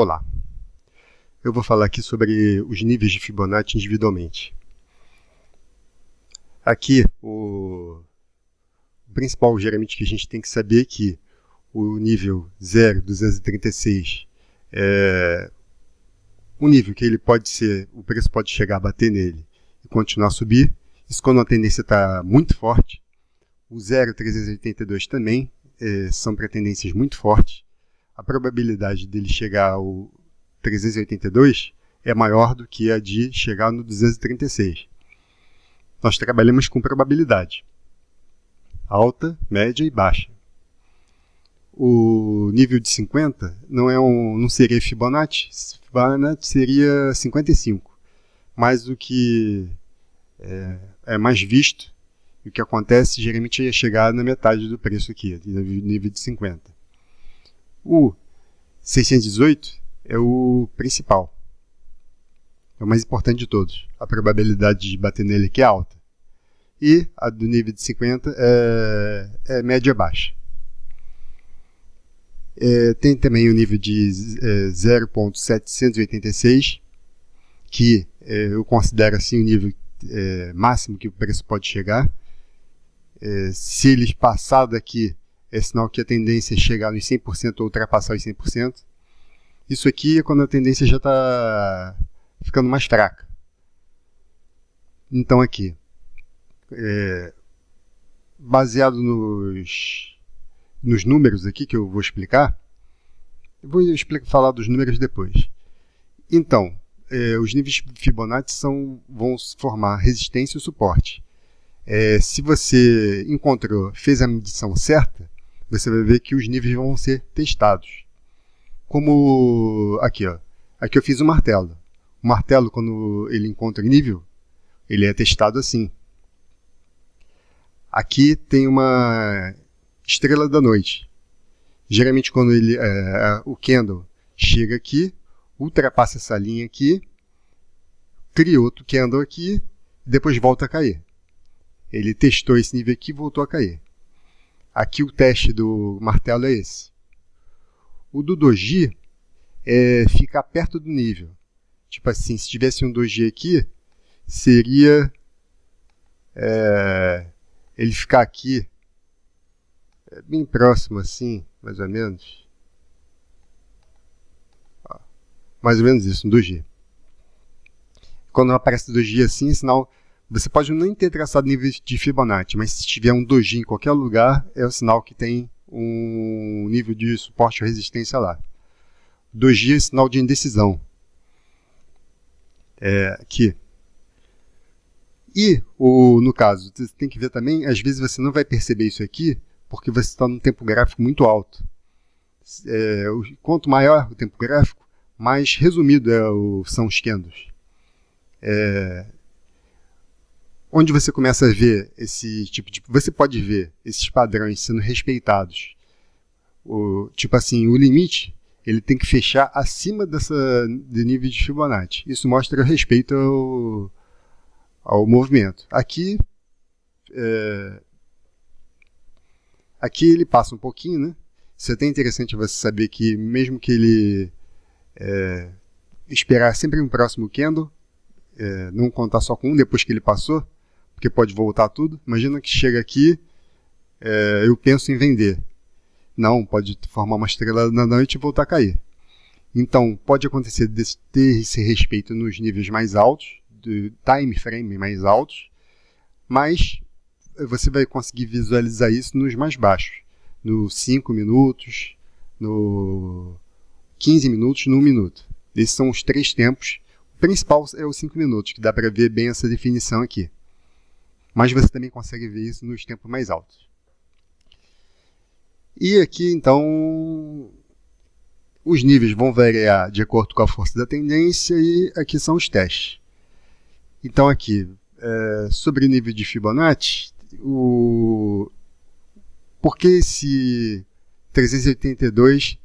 Olá, eu vou falar aqui sobre os níveis de Fibonacci individualmente. Aqui, o principal geralmente que a gente tem que saber é que o nível 0,236 é um nível que ele pode ser, o preço pode chegar a bater nele e continuar a subir. Isso quando a tendência está muito forte. O 0,382 também são para tendências muito fortes. A probabilidade dele chegar ao 382 é maior do que a de chegar no 236. Nós trabalhamos com probabilidade alta, média e baixa. O nível de 50 não seria Fibonacci. Fibonacci seria 55. Mas o que é mais visto, e o que acontece geralmente é chegar na metade do preço aqui, no nível de 50. O 618 é o principal. É o mais importante de todos. A probabilidade de bater nele aqui é alta. E a do nível de 50 é média baixa. Tem também o nível de 0,786, que eu considero assim o nível máximo que o preço pode chegar. Se eles passar daqui, é sinal que a tendência é chegar nos 100% ou ultrapassar os 100%. Isso aqui é quando a tendência já está ficando mais fraca. Então aqui, baseado nos números aqui que eu vou explicar, falar dos números depois. Então, os níveis de Fibonacci vão formar resistência e suporte. Se você fez a medição certa, você vai ver que os níveis vão ser testados. Como aqui, ó. Aqui eu fiz um martelo. O martelo, quando ele encontra nível, ele é testado assim. Aqui tem uma estrela da noite. Geralmente quando o candle chega aqui, ultrapassa essa linha aqui, cria outro candle aqui, depois volta a cair. Ele testou esse nível aqui e voltou a cair. Aqui o teste do martelo é esse. O do doji fica perto do nível. Tipo assim, se tivesse um doji aqui, seria ele ficar aqui bem próximo assim, mais ou menos. Ó, mais ou menos isso, um doji. Quando aparece doji assim, é sinal. Você pode nem ter traçado níveis de Fibonacci, mas se tiver um doji em qualquer lugar, é o sinal que tem um nível de suporte ou resistência lá. Doji é sinal de indecisão. Aqui. E, no caso, você tem que ver também, às vezes você não vai perceber isso aqui, porque você está num tempo gráfico muito alto. Quanto maior o tempo gráfico, mais resumido são os candles. Onde você começa a ver esse tipo de... Você pode ver esses padrões sendo respeitados. Tipo assim, o limite ele tem que fechar acima de nível de Fibonacci. Isso mostra respeito ao movimento. Aqui ele passa um pouquinho, né? Isso é até interessante você saber que mesmo que ele esperar sempre um próximo candle, não contar só com um depois que ele passou, porque pode voltar tudo. Imagina que chega aqui, eu penso em vender. Não, pode formar uma estrela na noite e voltar a cair. Então, pode acontecer de ter esse respeito nos níveis mais altos, do time frame mais altos, mas você vai conseguir visualizar isso nos mais baixos, no 5 minutos, no 15 minutos, no 1 minuto. Esses são os 3 tempos. O principal é os 5 minutos, que dá para ver bem essa definição aqui. Mas você também consegue ver isso nos tempos mais altos. E aqui, então, os níveis vão variar de acordo com a força da tendência e aqui são os testes. Então aqui, sobre o nível de Fibonacci, por que esse 382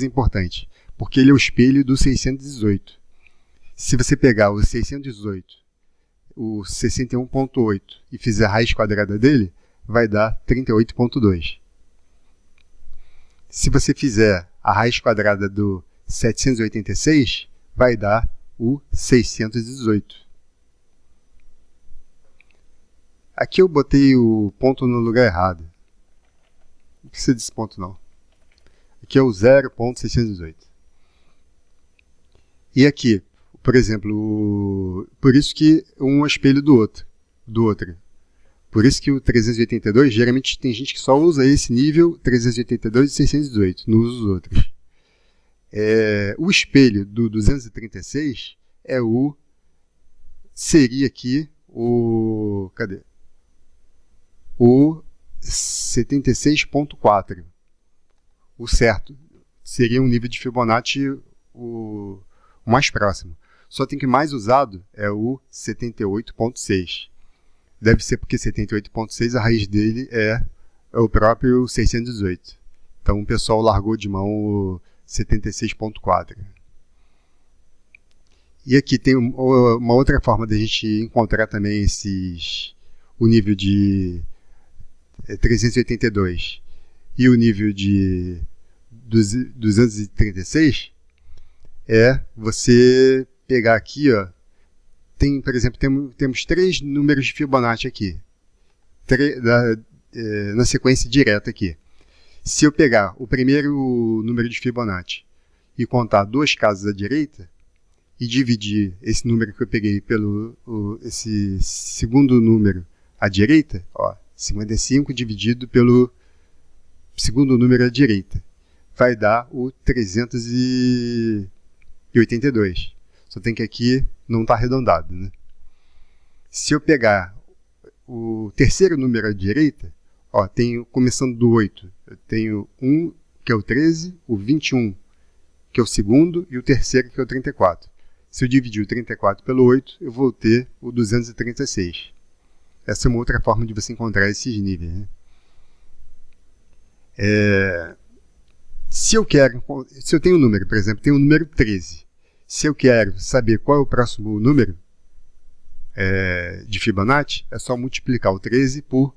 é importante? Porque ele é o espelho do 618. Se você pegar o 618, o 61.8 e fizer a raiz quadrada dele, vai dar 38.2. Se você fizer a raiz quadrada do 786 vai dar o 618. Aqui eu botei o ponto no lugar errado. Não precisa desse ponto não. Aqui é o 0.618. E aqui, por exemplo, por isso que um é espelho do outro. Por isso que o 382, geralmente tem gente que só usa esse nível 382 e 618, não usa os outros. O espelho do 236 seria aqui o 76.4. O certo seria um nível de Fibonacci o mais próximo. Só tem que mais usado é o 78.6. Deve ser porque 78.6 a raiz dele é o próprio 618. Então o pessoal largou de mão o 76.4. E aqui tem uma outra forma de a gente encontrar também o nível de 382 e o nível de 236 é você pegar aqui, ó, por exemplo, temos 3 números de Fibonacci aqui, na sequência direta aqui. Se eu pegar o primeiro número de Fibonacci e contar 2 casas à direita, e dividir esse número que eu peguei pelo esse segundo número à direita, ó, 55 dividido pelo segundo número à direita, vai dar o 382. Só tem que aqui não está arredondado, né? Se eu pegar o terceiro número à direita, ó, começando do 8, eu tenho 1, que é o 13, o 21, que é o segundo, e o terceiro, que é o 34. Se eu dividir o 34 pelo 8, eu vou ter o 236. Essa é uma outra forma de você encontrar esses níveis, né? Se eu tenho um número, por exemplo, tenho o número 13. Se eu quero saber qual é o próximo número de Fibonacci, é só multiplicar o 13 por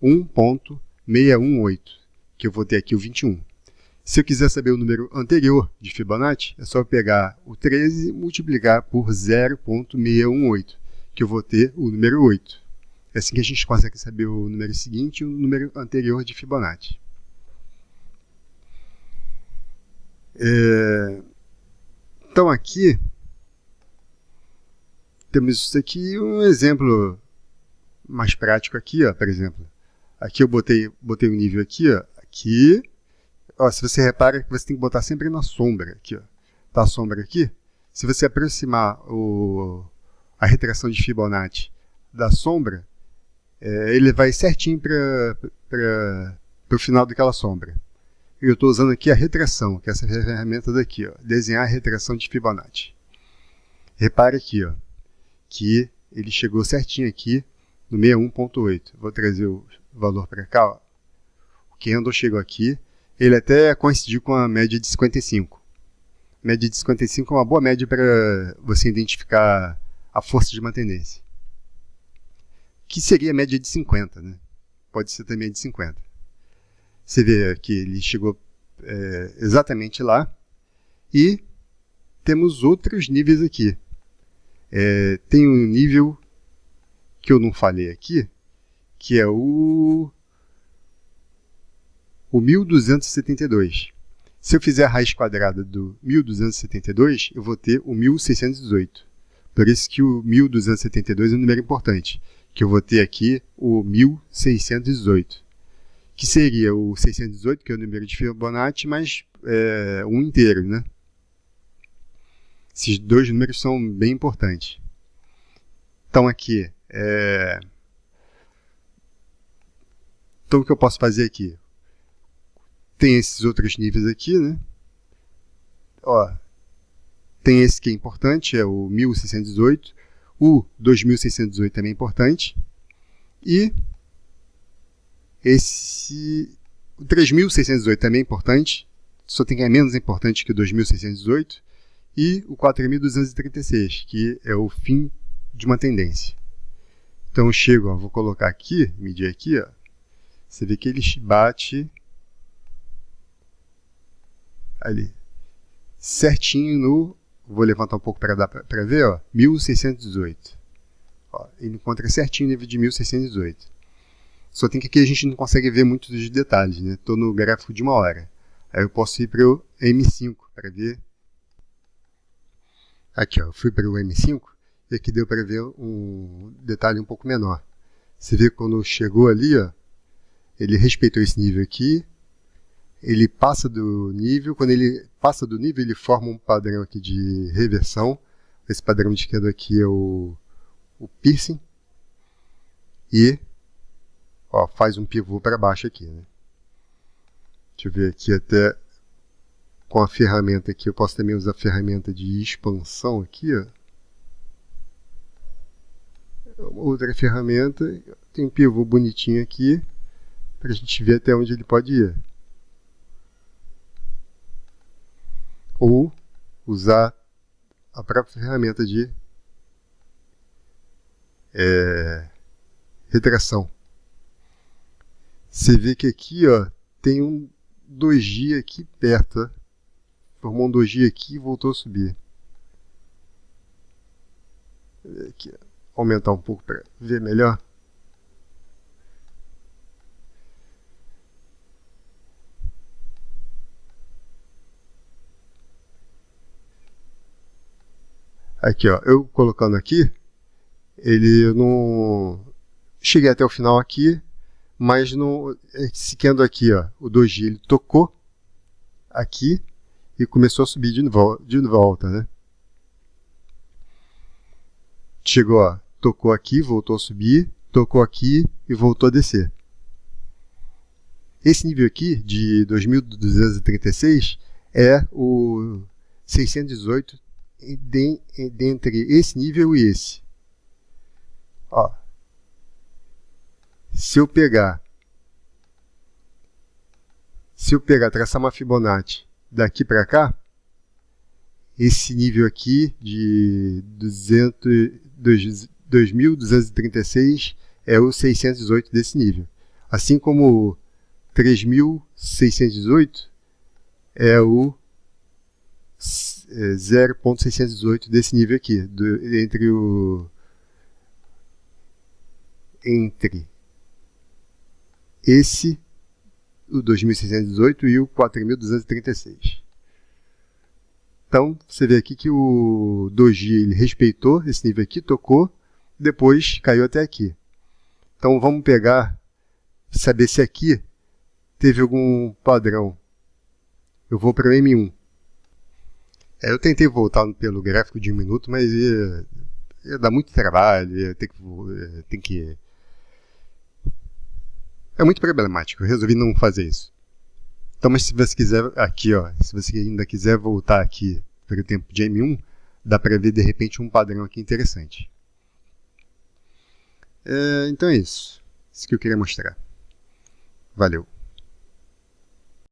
1.618, que eu vou ter aqui o 21. Se eu quiser saber o número anterior de Fibonacci, é só pegar o 13 e multiplicar por 0.618, que eu vou ter o número 8. É assim que a gente consegue saber o número seguinte e o número anterior de Fibonacci. Então aqui, temos isso aqui, um exemplo mais prático aqui, ó, por exemplo. Aqui eu botei um nível aqui, ó, aqui. Ó, se você repara que você tem que botar sempre na sombra, aqui, ó. Tá a sombra aqui. Se você aproximar a retração de Fibonacci da sombra, ele vai certinho para o final daquela sombra. Eu estou usando aqui a retração, que é essa ferramenta daqui, ó, desenhar a retração de Fibonacci. Repare aqui, ó, que ele chegou certinho aqui no 61.8. Vou trazer o valor para cá, ó. O candle chegou aqui. Ele até coincidiu com a média de 55. A média de 55 é uma boa média para você identificar a força de uma tendência. Que seria a média de 50, né? Pode ser também de 50. Você vê que ele chegou exatamente lá. E temos outros níveis aqui. Tem um nível que eu não falei aqui, que é o 1272. Se eu fizer a raiz quadrada do 1272, eu vou ter o 1618. Por isso que o 1272 é um número importante, que eu vou ter aqui o 1618, que seria o 618, que é o número de Fibonacci, mas um inteiro, né? Esses dois números são bem importantes. Então aqui, então o que eu posso fazer aqui? Tem esses outros níveis aqui, né? Ó, tem esse que é importante, é o 1618. O 2618 também é importante. E o 3618 também é importante. Só tem que é menos importante que o 2618. E o 4236, que é o fim de uma tendência. Então eu chego, ó, vou colocar aqui, medir aqui, ó. Você vê que ele bate ali, certinho no, vou levantar um pouco para dar para ver, ó, 1618. Ó, ele encontra certinho o nível de 1618. Só tem que aqui a gente não consegue ver muitos dos detalhes, né? Estou no gráfico de 1 hora. Aí eu posso ir para o M5 para ver. Aqui, ó, eu fui para o M5 e aqui deu para ver um detalhe um pouco menor. Você vê quando chegou ali, ó, ele respeitou esse nível aqui. Ele passa do nível, quando ele passa do nível, ele forma um padrão aqui de reversão. Esse padrão de esquerda aqui é o piercing. E ó, faz um pivô para baixo aqui, né? Deixa eu ver aqui até com a ferramenta aqui. Eu posso também usar a ferramenta de expansão aqui, ó. Outra ferramenta, tem um pivô bonitinho aqui para a gente ver até onde ele pode ir. Ou usar a própria ferramenta de retração. Você vê que aqui, ó, tem um doji aqui perto, ó. Formou um doji aqui e voltou a subir. Aqui, aumentar um pouco para ver melhor. Aqui, ó, eu colocando aqui, ele não cheguei até o final aqui, mas não, seguindo aqui, ó, o doji ele tocou aqui e começou a subir de volta, né? Chegou, ó, tocou aqui, voltou a subir, tocou aqui e voltou a descer. Esse nível aqui de 2236 é o 618 entre esse nível e esse. Ó, se eu pegar traçar uma Fibonacci daqui para cá, esse nível aqui de 2236 é o 618 desse nível. Assim como 3618 é o 0.618 desse nível aqui, entre esse, o 2618 e o 4236. Então, você vê aqui que o doji ele respeitou esse nível aqui, tocou, depois caiu até aqui. Então, vamos pegar, saber se aqui teve algum padrão. Eu vou para o M1. Eu tentei voltar pelo gráfico de 1 minuto, mas ia dar muito trabalho, tem que... É muito problemático, eu resolvi não fazer isso. Então, mas se você quiser, aqui, ó, se você ainda quiser voltar aqui para o tempo de M1, dá para ver de repente um padrão aqui interessante. Então é isso. Isso que eu queria mostrar. Valeu.